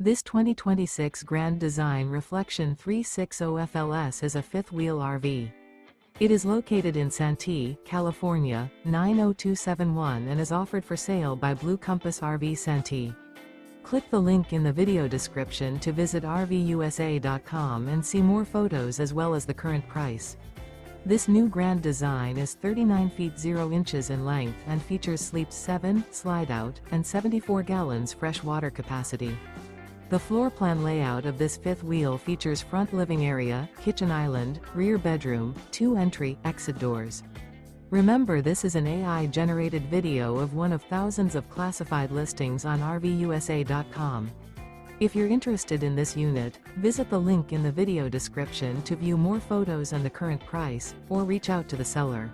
This 2026 Grand Design Reflection 360 FLS is a fifth-wheel RV. It is located in Santee, California, 90271 and is offered for sale by Blue Compass RV Santee. Click the link in the video description to visit RVUSA.com and see more photos as well as the current price. This new Grand Design is 39 feet 0 inches in length and features sleeps 7, Slideout, and 74 gallons fresh water capacity. The floor plan layout of this fifth wheel features front living area, kitchen island, rear bedroom, 2 entry/exit doors. Remember, this is an AI-generated video of one of thousands of classified listings on RVUSA.com. If you're interested in this unit, visit the link in the video description to view more photos and the current price, or reach out to the seller.